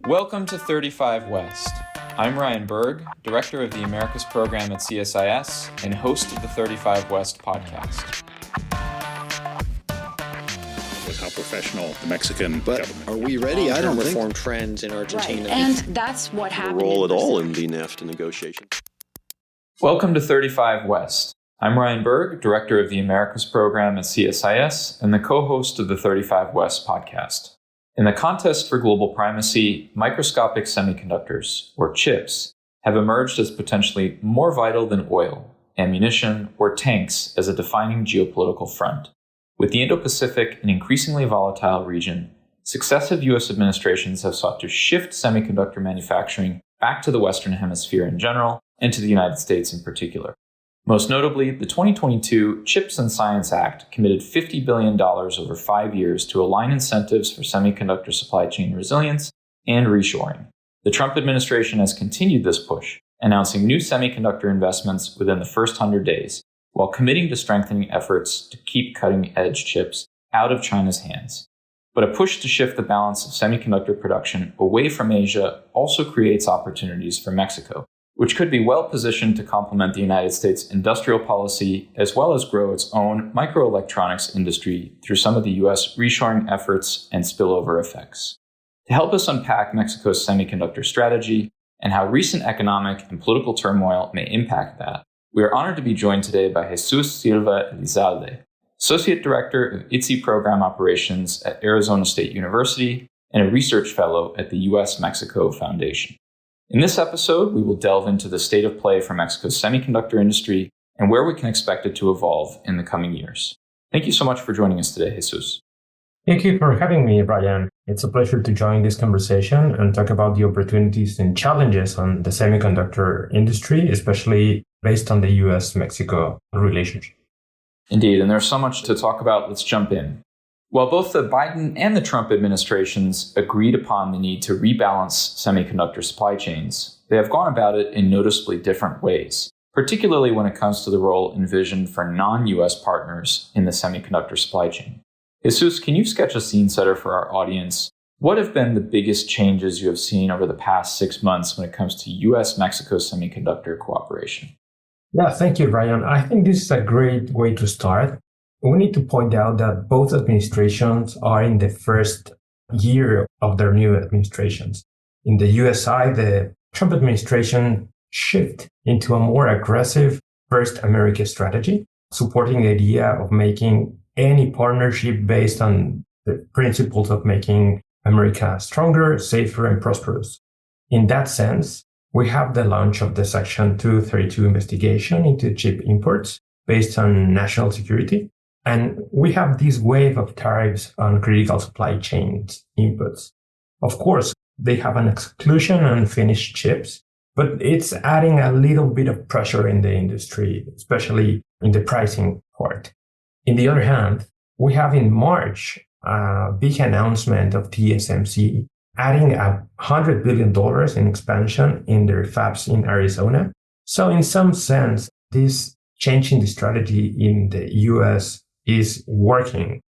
Welcome to 35 West. I'm Ryan Berg, Director of the Americas Program at CSIS and host of the 35 West podcast. With how professional the Mexican government. Are we ready? I don't think. Reform trends in Argentina. Right. And that's what happened. Role at all in the NAFTA negotiations. Welcome to 35 West. I'm Ryan Berg, Director of the Americas Program at CSIS and the co-host of the 35 West podcast. In the contest for global primacy, microscopic semiconductors, or chips, have emerged as potentially more vital than oil, ammunition, or tanks as a defining geopolitical front. With the Indo-Pacific an increasingly volatile region, successive U.S. administrations have sought to shift semiconductor manufacturing back to the Western Hemisphere in general and to the United States in particular. Most notably, the 2022 CHIPS and Science Act committed $50 billion over 5 years to align incentives for semiconductor supply chain resilience and reshoring. The Trump administration has continued this push, announcing new semiconductor investments within the first 100 days, while committing to strengthening efforts to keep cutting-edge chips out of China's hands. But a push to shift the balance of semiconductor production away from Asia also creates opportunities for Mexico, which could be well positioned to complement the United States' industrial policy as well as grow its own microelectronics industry through some of the U.S. reshoring efforts and spillover effects. To help us unpack Mexico's semiconductor strategy and how recent economic and political turmoil may impact that, we are honored to be joined today by Jesús Silva Elizalde, Associate Director of ITSI Program Operations at Arizona State University and a Research Fellow at the U.S. Mexico Foundation. In this episode, we will delve into the state of play for Mexico's semiconductor industry and where we can expect it to evolve in the coming years. Thank you so much for joining us today, Jesús. Thank you for having me, Brian. It's a pleasure to join this conversation and talk about the opportunities and challenges on the semiconductor industry, especially based on the U.S. Mexico relationship. Indeed, and there's so much to talk about. Let's jump in. While both the Biden and the Trump administrations agreed upon the need to rebalance semiconductor supply chains, they have gone about it in noticeably different ways, particularly when it comes to the role envisioned for non-U.S. partners in the semiconductor supply chain. Jesús, can you sketch a scene setter for our audience? What have been the biggest changes you have seen over the past 6 months when it comes to U.S.-Mexico semiconductor cooperation? Yeah, thank you, Brian. I think this is a great way to start. We need to point out that both administrations are in the first year of their new administrations. In the US side, the Trump administration shifted into a more aggressive First America strategy, supporting the idea of making any partnership based on the principles of making America stronger, safer, and prosperous. In that sense, we have the launch of the Section 232 investigation into chip imports based on national security. And we have this wave of tariffs on critical supply chains inputs. Of course, they have an exclusion on finished chips, but it's adding a little bit of pressure in the industry, especially in the pricing part. On the other hand, we have in March a big announcement of TSMC adding $100 billion in expansion in their fabs in Arizona. So in some sense, this changing the strategy in the US is working.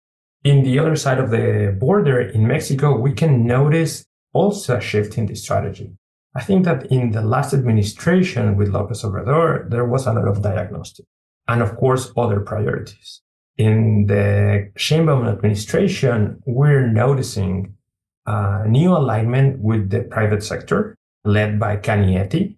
In the other side of the border in Mexico, we can notice also a shift in the strategy. I think that in the last administration with López Obrador, there was a lot of diagnostic and of course other priorities. In the Sheinbaum administration, we're noticing a new alignment with the private sector led by Canietti,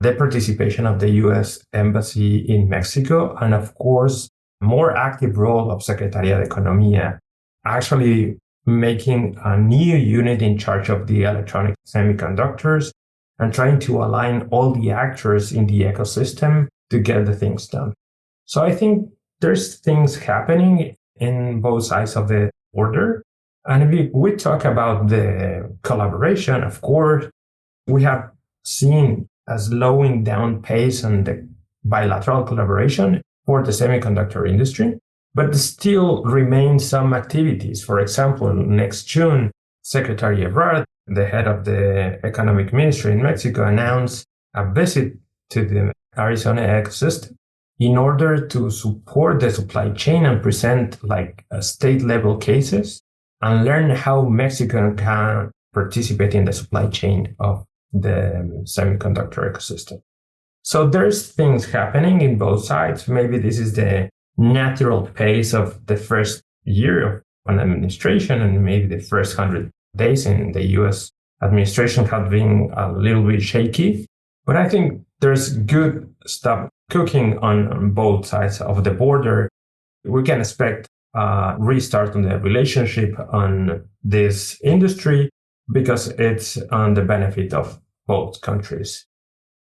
the participation of the U.S. Embassy in Mexico, and of course, more active role of Secretaría de Economía, actually making a new unit in charge of the electronic semiconductors and trying to align all the actors in the ecosystem to get the things done. So I think there's things happening in both sides of the border. And if we talk about the collaboration, of course, we have seen a slowing down pace on the bilateral collaboration for the semiconductor industry, but still remain some activities. For example, next June, Secretary Ebrard, the head of the economic ministry in Mexico, announced a visit to the Arizona ecosystem in order to support the supply chain and present like state level cases and learn how Mexico can participate in the supply chain of the semiconductor ecosystem. So there's things happening in both sides. Maybe this is the natural pace of the first year of an administration, and maybe the first 100 days in the U.S. administration have been a little bit shaky. But I think there's good stuff cooking on both sides of the border. We can expect a restart on the relationship on this industry because it's on the benefit of both countries.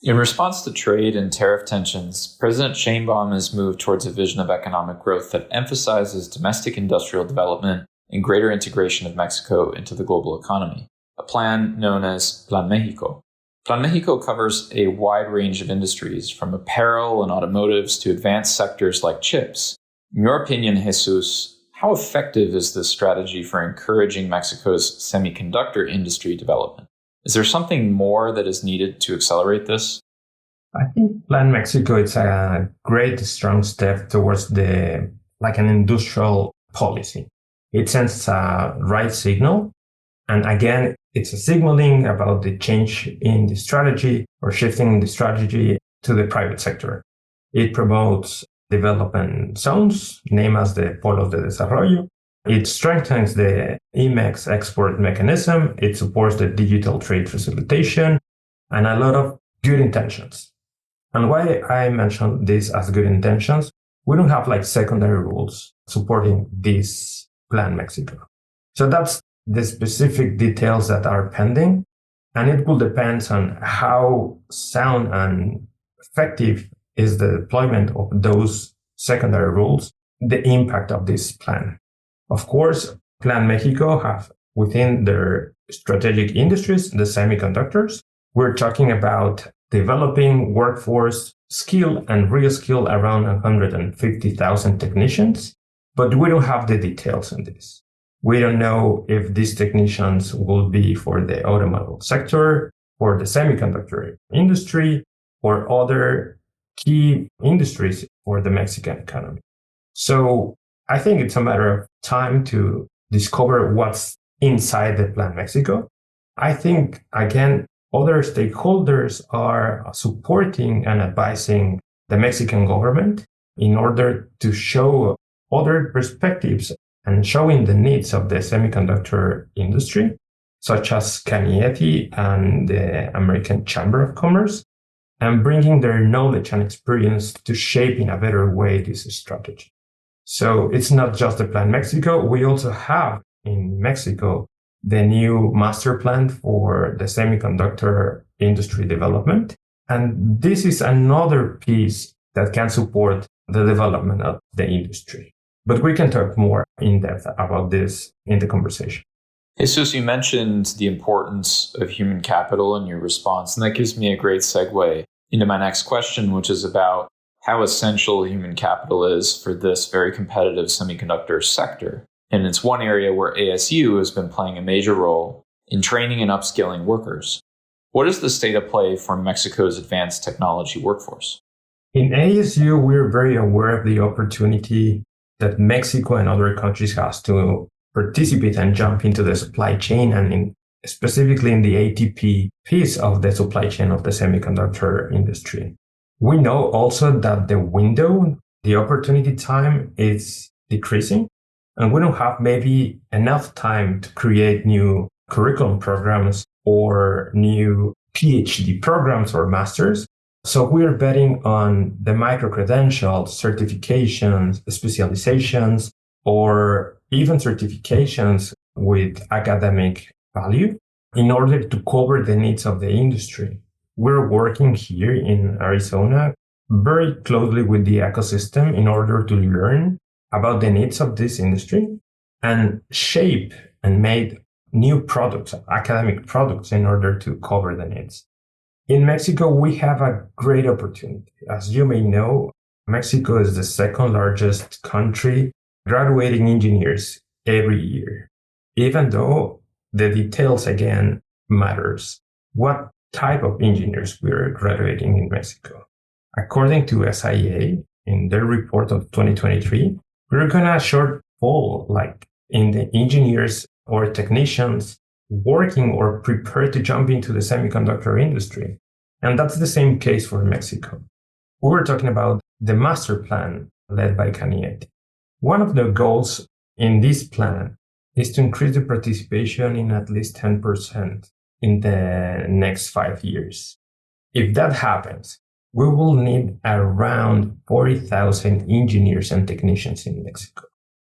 In response to trade and tariff tensions, President Sheinbaum has moved towards a vision of economic growth that emphasizes domestic industrial development and greater integration of Mexico into the global economy, a plan known as Plan Mexico. Plan Mexico covers a wide range of industries, from apparel and automotives to advanced sectors like chips. In your opinion, Jesús, how effective is this strategy for encouraging Mexico's semiconductor industry development? Is there something more that is needed to accelerate this? I think Plan Mexico is a great, strong step towards an industrial policy. It sends a right signal. And again, it's a signaling about the change in the strategy or shifting the strategy to the private sector. It promotes development zones, named as the Polos de Desarrollo. It strengthens the IMEX export mechanism. It supports the digital trade facilitation and a lot of good intentions. And why I mention this as good intentions, we don't have secondary rules supporting this Plan Mexico. So that's the specific details that are pending. And it will depend on how sound and effective is the deployment of those secondary rules, the impact of this plan. Of course, Plan Mexico have within their strategic industries, the semiconductors. We're talking about developing workforce skill and reskill around 150,000 technicians, but we don't have the details on this. We don't know if these technicians will be for the automotive sector, or the semiconductor industry, or other key industries for the Mexican economy. So I think it's a matter of time to discover what's inside the Plan Mexico. I think, again, other stakeholders are supporting and advising the Mexican government in order to show other perspectives and showing the needs of the semiconductor industry, such as CANIETI and the American Chamber of Commerce, and bringing their knowledge and experience to shape in a better way this strategy. So it's not just the Plan Mexico. We also have in Mexico the new master plan for the semiconductor industry development. And this is another piece that can support the development of the industry. But we can talk more in depth about this in the conversation. Jesús, you mentioned the importance of human capital in your response, and that gives me a great segue into my next question, which is about how essential human capital is for this very competitive semiconductor sector. And it's one area where ASU has been playing a major role in training and upskilling workers. What is the state of play for Mexico's advanced technology workforce? In ASU, we're very aware of the opportunity that Mexico and other countries has to participate and jump into the supply chain, and specifically in the ATP piece of the supply chain of the semiconductor industry. We know also that the window, the opportunity time is decreasing, and we don't have maybe enough time to create new curriculum programs or new PhD programs or masters. So we're betting on the micro-credentials, certifications, specializations, or even certifications with academic value in order to cover the needs of the industry. We're working here in Arizona very closely with the ecosystem in order to learn about the needs of this industry and shape and make new products, academic products, in order to cover the needs. In Mexico, we have a great opportunity. As you may know, Mexico is the second largest country graduating engineers every year, even though the details again matters. What type of engineers we're graduating in Mexico? According to SIA, in their report of 2023, we're gonna shortfall in the engineers or technicians working or prepared to jump into the semiconductor industry. And that's the same case for Mexico. We were talking about the master plan led by Cañete. One of the goals in this plan is to increase the participation in at least 10% in the next 5 years. If that happens, we will need around 40,000 engineers and technicians in Mexico,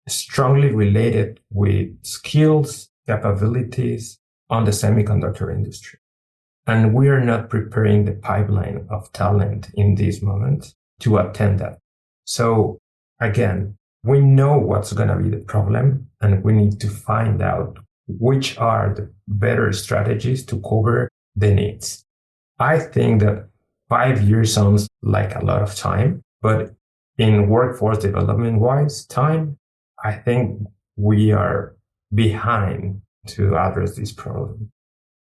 strongly related with skills, capabilities on the semiconductor industry. And we are not preparing the pipeline of talent in this moment to attend that. So again, we know what's going to be the problem, and we need to find out which are the better strategies to cover the needs. I think that 5 years sounds like a lot of time, but in workforce development wise time, I think we are behind to address this problem.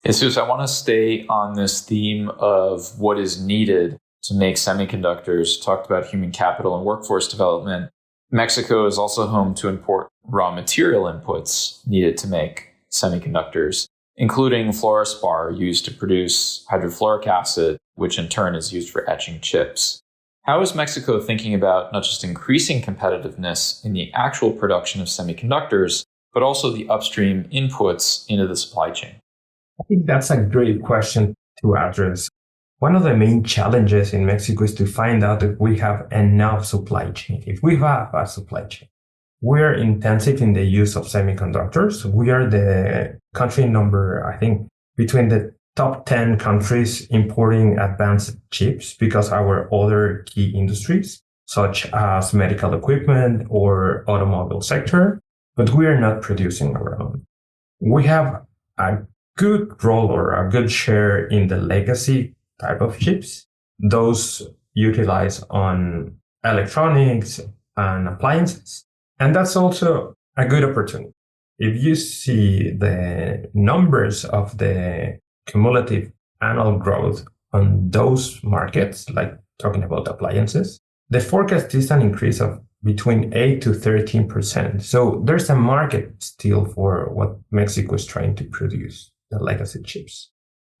Jesús, I want to stay on this theme of what is needed to make semiconductors. Talked about human capital and workforce development. Mexico is also home to important raw material inputs needed to make semiconductors, including fluorspar used to produce hydrofluoric acid, which in turn is used for etching chips. How is Mexico thinking about not just increasing competitiveness in the actual production of semiconductors, but also the upstream inputs into the supply chain? I think that's a great question to address. One of the main challenges in Mexico is to find out if we have enough supply chain. If we have a supply chain, we're intensive in the use of semiconductors. We are the country number, I think, between the top 10 countries importing advanced chips because our other key industries, such as medical equipment or automobile sector, but we are not producing our own. We have a good role or a good share in the legacy type of chips, those utilized on electronics and appliances. And that's also a good opportunity. If you see the numbers of the cumulative annual growth on those markets, like talking about appliances, the forecast is an increase of between 8 to 13%. So there's a market still for what Mexico is trying to produce, the legacy chips.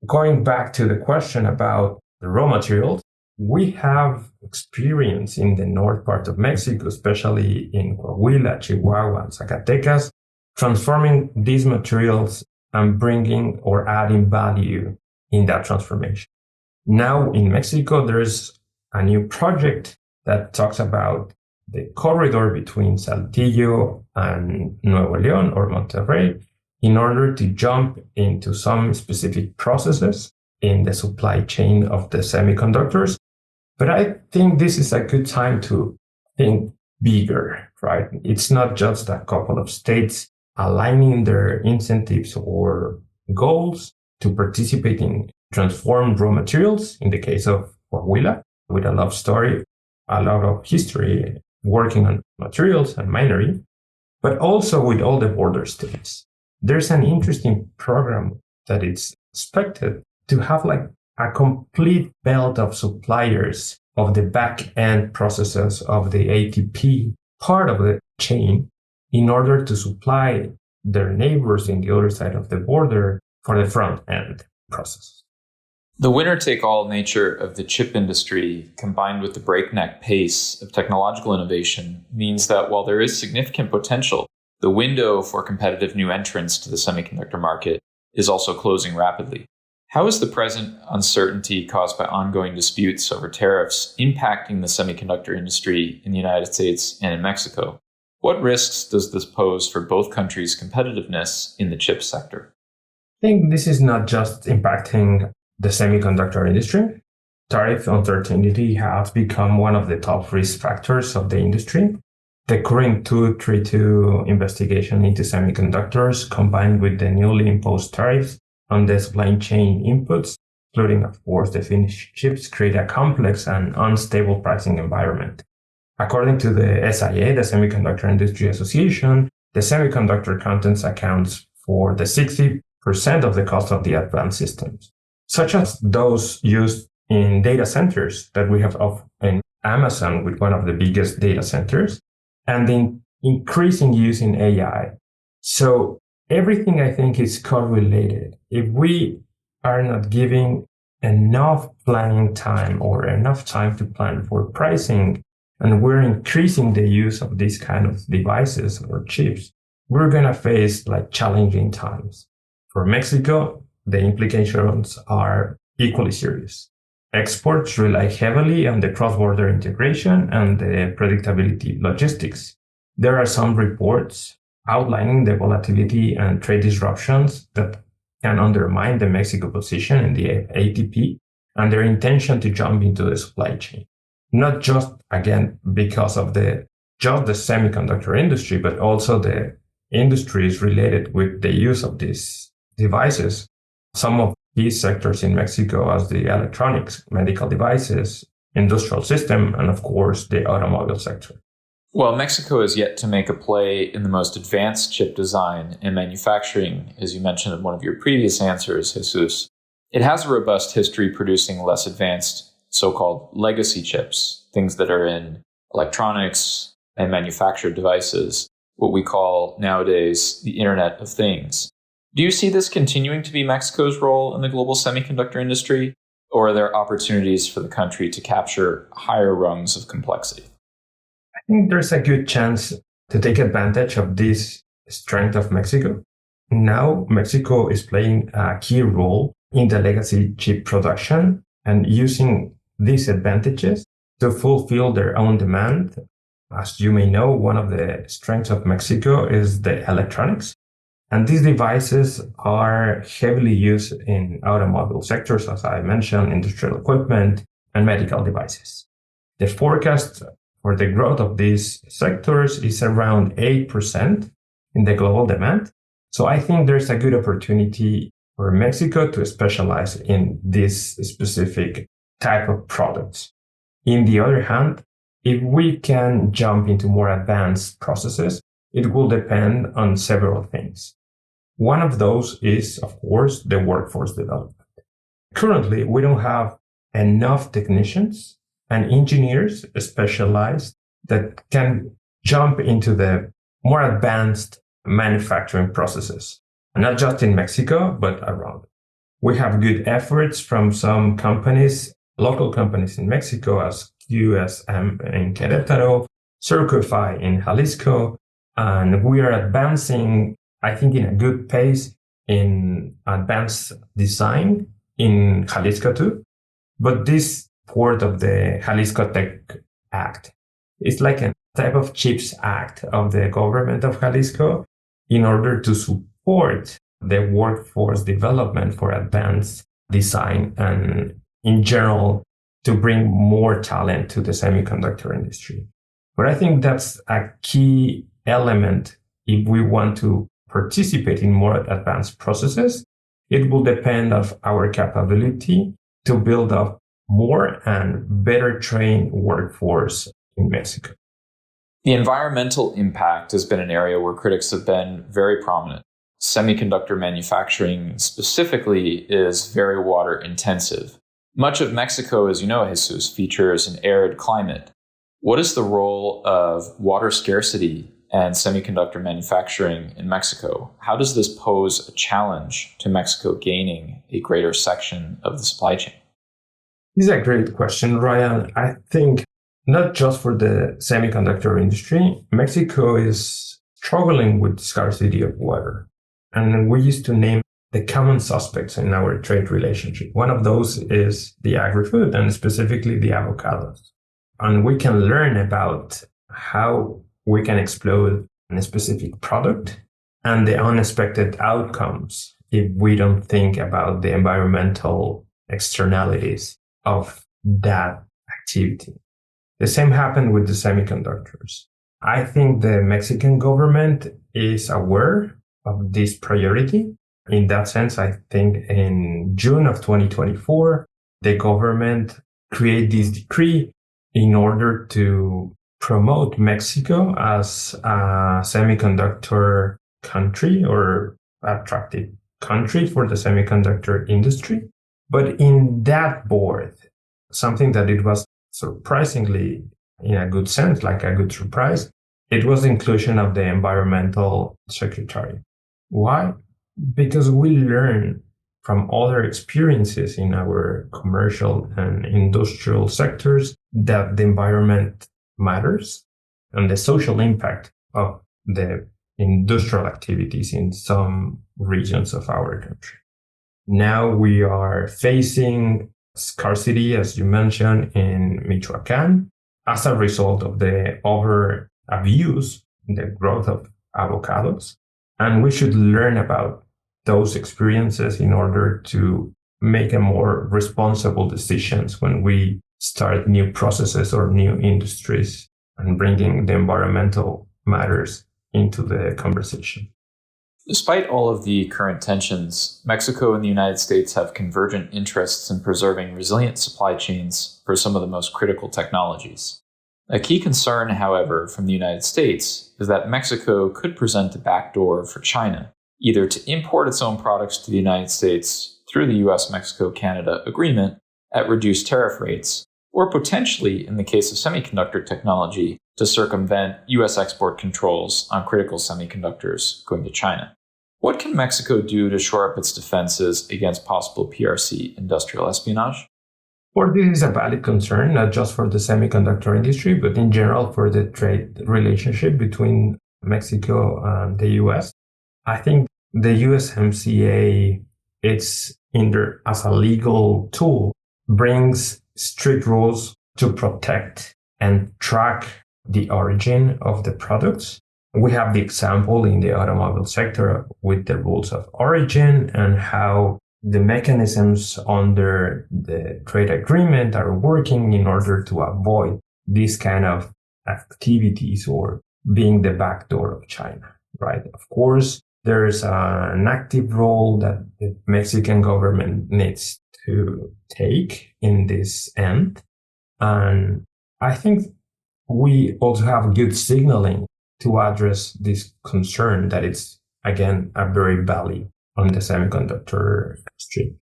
Going back to the question about the raw materials, we have experience in the north part of Mexico, especially in Coahuila, Chihuahua, and Zacatecas, transforming these materials and bringing or adding value in that transformation. Now in Mexico, there's a new project that talks about the corridor between Saltillo and Nuevo León or Monterrey in order to jump into some specific processes in the supply chain of the semiconductors. But I think this is a good time to think bigger, right? It's not just a couple of states aligning their incentives or goals to participate in transformed raw materials. In the case of Coahuila, with a love story, a lot of history working on materials and minery, but also with all the border states. There's an interesting program that it's expected to have like a complete belt of suppliers of the back-end processes of the ATP part of the chain in order to supply their neighbors in the other side of the border for the front-end process. The winner-take-all nature of the chip industry, combined with the breakneck pace of technological innovation, means that while there is significant potential, the window for competitive new entrants to the semiconductor market is also closing rapidly. How is the present uncertainty caused by ongoing disputes over tariffs impacting the semiconductor industry in the United States and in Mexico? What risks does this pose for both countries' competitiveness in the chip sector? I think this is not just impacting the semiconductor industry. Tariff uncertainty has become one of the top risk factors of the industry. The current 232 investigation into semiconductors, combined with the newly imposed tariffs on the supply chain inputs, including, of course, the finished chips, create a complex and unstable pricing environment. According to the SIA, the Semiconductor Industry Association, the semiconductor contents accounts for the 60% of the cost of the advanced systems, such as those used in data centers that we have in Amazon with one of the biggest data centers, and the increasing use in AI. So everything I think is correlated. If we are not giving enough planning time or enough time to plan for pricing, and we're increasing the use of these kind of devices or chips, we're going to face like challenging times. For Mexico, the implications are equally serious. Exports rely heavily on the cross-border integration and the predictability logistics. There are some reports outlining the volatility and trade disruptions that can undermine the Mexico position in the ATP and their intention to jump into the supply chain. Not just, again, because of just the semiconductor industry, but also the industries related with the use of these devices. Some of these sectors in Mexico, as the electronics, medical devices, industrial system, and of course, the automobile sector. Well, Mexico is yet to make a play in the most advanced chip design and manufacturing, as you mentioned in one of your previous answers, Jesus. It has a robust history producing less advanced so-called legacy chips, things that are in electronics and manufactured devices, what we call nowadays the Internet of Things. Do you see this continuing to be Mexico's role in the global semiconductor industry, or are there opportunities for the country to capture higher rungs of complexity? I think there's a good chance to take advantage of this strength of Mexico. Now, Mexico is playing a key role in the legacy chip production and using these advantages to fulfill their own demand. As you may know, one of the strengths of Mexico is the electronics. And these devices are heavily used in automobile sectors, as I mentioned, industrial equipment and medical devices. The forecast for the growth of these sectors is around 8% in the global demand. So I think there's a good opportunity for Mexico to specialize in this specific type of products. In the other hand, if we can jump into more advanced processes, it will depend on several things. One of those is, of course, the workforce development. Currently, we don't have enough technicians and engineers specialized that can jump into the more advanced manufacturing processes, not just in Mexico, but around. We have good efforts from some companies, local companies in Mexico, as U.S in Querétaro, Circufy in Jalisco, and we are advancing, I think, in a good pace in advanced design in Jalisco too. But this part of the Jalisco Tech Act is like a type of CHIPS Act of the government of Jalisco in order to support the workforce development for advanced design and in general to bring more talent to the semiconductor industry. But I think that's a key element if we want to participate in more advanced processes. It will depend on our capability to build up more and better trained workforce in Mexico. The environmental impact has been an area where critics have been very prominent. Semiconductor manufacturing specifically is very water intensive. Much of Mexico, as you know, Jesus, features an arid climate. What is the role of water scarcity and semiconductor manufacturing in Mexico? How does this pose a challenge to Mexico gaining a greater section of the supply chain? This is a great question, Ryan. I think not just for the semiconductor industry, Mexico is struggling with scarcity of water. And we used to name the common suspects in our trade relationship. One of those is the agri-food and specifically the avocados. And we can learn about how we can exploit a specific product and the unexpected outcomes if we don't think about the environmental externalities of that activity. The same happened with the semiconductors. I think the Mexican government is aware of this priority. In that sense, I think in June of 2024, the government created this decree in order to promote Mexico as a semiconductor country or attractive country for the semiconductor industry. But in that board, something that it was surprisingly, in a good sense, like a good surprise, it was the inclusion of the environmental secretary. Why? Because we learn from other experiences in our commercial and industrial sectors that the environment matters and the social impact of the industrial activities in some regions of our country. Now we are facing scarcity, as you mentioned, in Michoacán as a result of the over abuse, the growth of avocados. And we should learn about those experiences in order to make a more responsible decisions when we start new processes or new industries and bringing the environmental matters into the conversation. Despite all of the current tensions, Mexico and the United States have convergent interests in preserving resilient supply chains for some of the most critical technologies. A key concern, however, from the United States is that Mexico could present a backdoor for China, either to import its own products to the United States through the U.S. Mexico-Canada agreement at reduced tariff rates, or potentially, in the case of semiconductor technology, to circumvent U.S. export controls on critical semiconductors going to China. What can Mexico do to shore up its defenses against possible PRC industrial espionage? For this is a valid concern, not just for the semiconductor industry, but in general for the trade relationship between Mexico and the U.S. I think the USMCA, it's in there as a legal tool, brings strict rules to protect and track the origin of the products. We have the example in the automobile sector with the rules of origin and how the mechanisms under the trade agreement are working in order to avoid these kind of activities or being the backdoor of China, right? Of course, there's an active role that the Mexican government needs to take in this end. And I think we also have good signaling to address this concern that it's, again, a very valid on the semiconductor industry.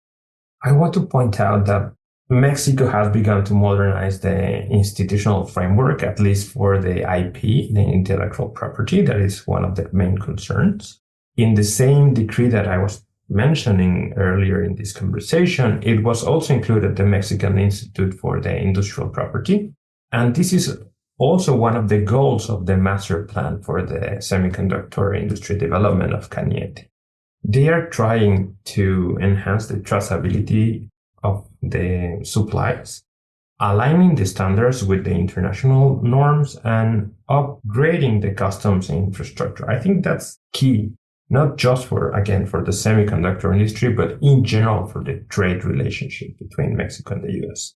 I want to point out that Mexico has begun to modernize the institutional framework, at least for the IP, the intellectual property. That is one of the main concerns. In the same decree that I was mentioning earlier in this conversation, it was also included the Mexican Institute for the Industrial Property. And this is also one of the goals of the master plan for the semiconductor industry development of CANIETE. They are trying to enhance the traceability of the supplies, aligning the standards with the international norms and upgrading the customs infrastructure. I think that's key, not just for the semiconductor industry, but in general for the trade relationship between Mexico and the US.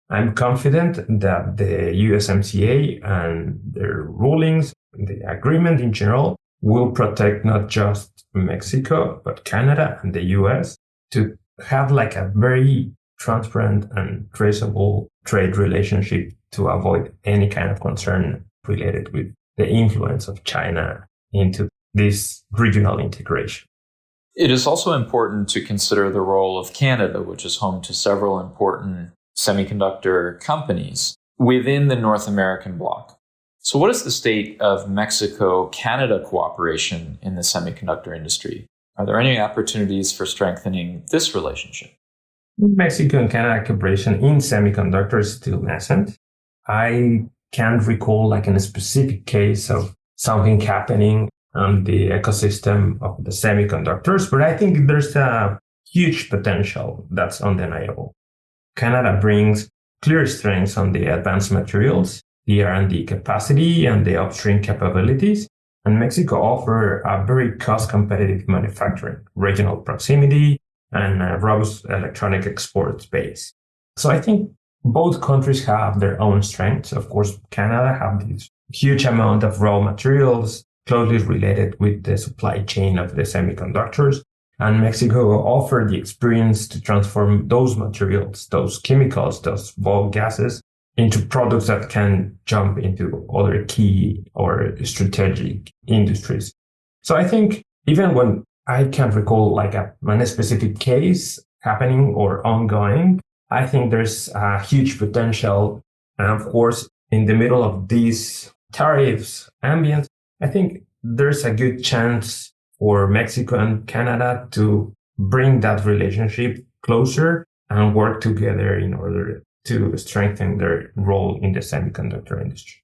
I'm confident that the USMCA and their rulings, the agreement in general, will protect not just Mexico, but Canada and the US to have like a very transparent and traceable trade relationship to avoid any kind of concern related with the influence of China into this regional integration. It is also important to consider the role of Canada, which is home to several important semiconductor companies within the North American bloc. So what is the state of Mexico-Canada cooperation in the semiconductor industry? Are there any opportunities for strengthening this relationship? Mexico and Canada cooperation in semiconductors is still nascent. I can't recall like in a specific case of something happening on the ecosystem of the semiconductors, but I think there's a huge potential that's undeniable. Canada brings clear strengths on the advanced materials, the R&D capacity, and the upstream capabilities. And Mexico offers a very cost-competitive manufacturing, regional proximity, and a robust electronic export base. So I think both countries have their own strengths. Of course, Canada have this huge amount of raw materials closely related with the supply chain of the semiconductors. And Mexico offer the experience to transform those materials, those chemicals, those bulk gases into products that can jump into other key or strategic industries. So I think even when I can't recall like a specific case happening or ongoing, I think there's a huge potential. And of course, in the middle of these tariffs ambience, I think there's a good chance for Mexico and Canada to bring that relationship closer and work together in order to strengthen their role in the semiconductor industry.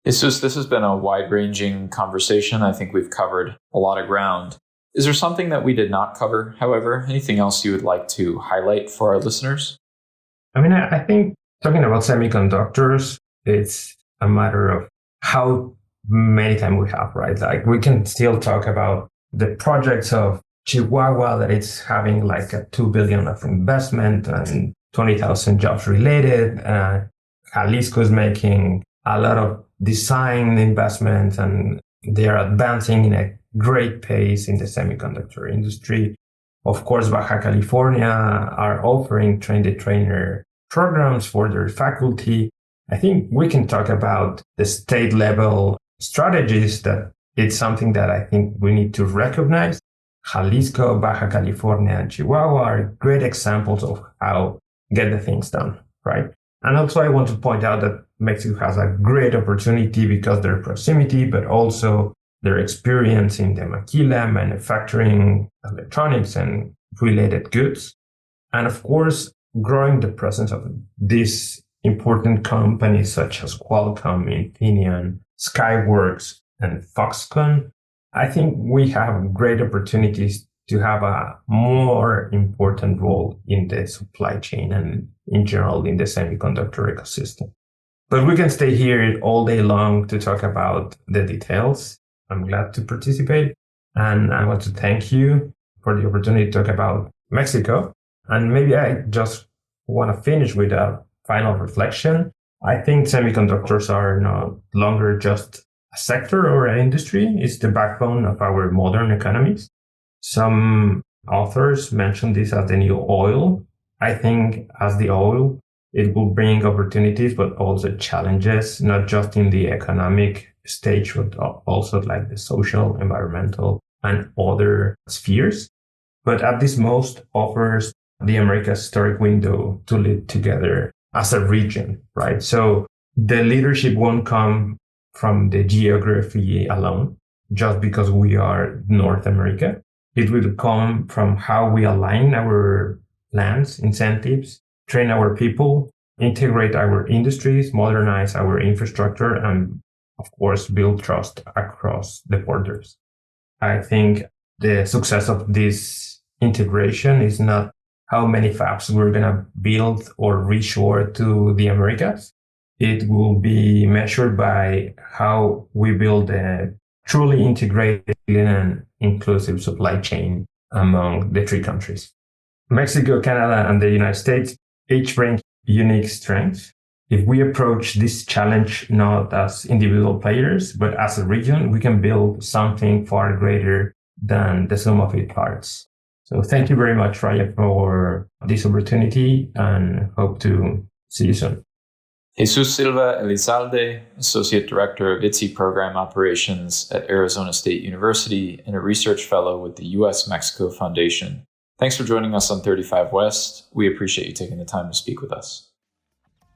Jesús, this has been a wide-ranging conversation. I think we've covered a lot of ground. Is there something that we did not cover, however? Anything else you would like to highlight for our listeners? I think talking about semiconductors, it's a matter of how many time we have, right? Like we can still talk about the projects of Chihuahua that it's having like a $2 billion of investment and 20,000 jobs related. Jalisco is making a lot of design investments and they are advancing in a great pace in the semiconductor industry. Of course, Baja California are offering train-the-trainer programs for their faculty. I think we can talk about the state level strategies that it's something that I think we need to recognize. Jalisco, Baja California, and Chihuahua are great examples of how get the things done, right? And also I want to point out that Mexico has a great opportunity because their proximity, but also their experience in the maquila, manufacturing electronics and related goods. And of course, growing the presence of these important companies such as Qualcomm, Infineon, Skyworks, and Foxconn. I think we have great opportunities to have a more important role in the supply chain and in general in the semiconductor ecosystem. But we can stay here all day long to talk about the details. I'm glad to participate. And I want to thank you for the opportunity to talk about Mexico. And maybe I just want to finish with a final reflection. I think semiconductors are no longer just a sector or an industry. It's the backbone of our modern economies. Some authors mention this as the new oil. I think as the oil, it will bring opportunities, but also challenges, not just in the economic stage, but also like the social, environmental, and other spheres. But at this most offers the America's historic window to live together as a region, right? So the leadership won't come from the geography alone, just because we are North America. It will come from how we align our plans, incentives, train our people, integrate our industries, modernize our infrastructure, and of course, build trust across the borders. I think the success of this integration is not how many fabs we're going to build or reshore to the Americas. It will be measured by how we build a truly integrated and inclusive supply chain among the three countries. Mexico, Canada, and the United States each bring unique strengths. If we approach this challenge not as individual players, but as a region, we can build something far greater than the sum of its parts. So thank you very much, Ryan, for this opportunity and hope to see you soon. Jesús Silva Elizalde, Associate Director of ITSI Program Operations at Arizona State University and a Research Fellow with the U.S. Mexico Foundation. Thanks for joining us on 35 West. We appreciate you taking the time to speak with us.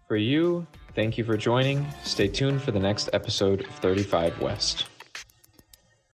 For you, thank you for joining. Stay tuned for the next episode of 35 West.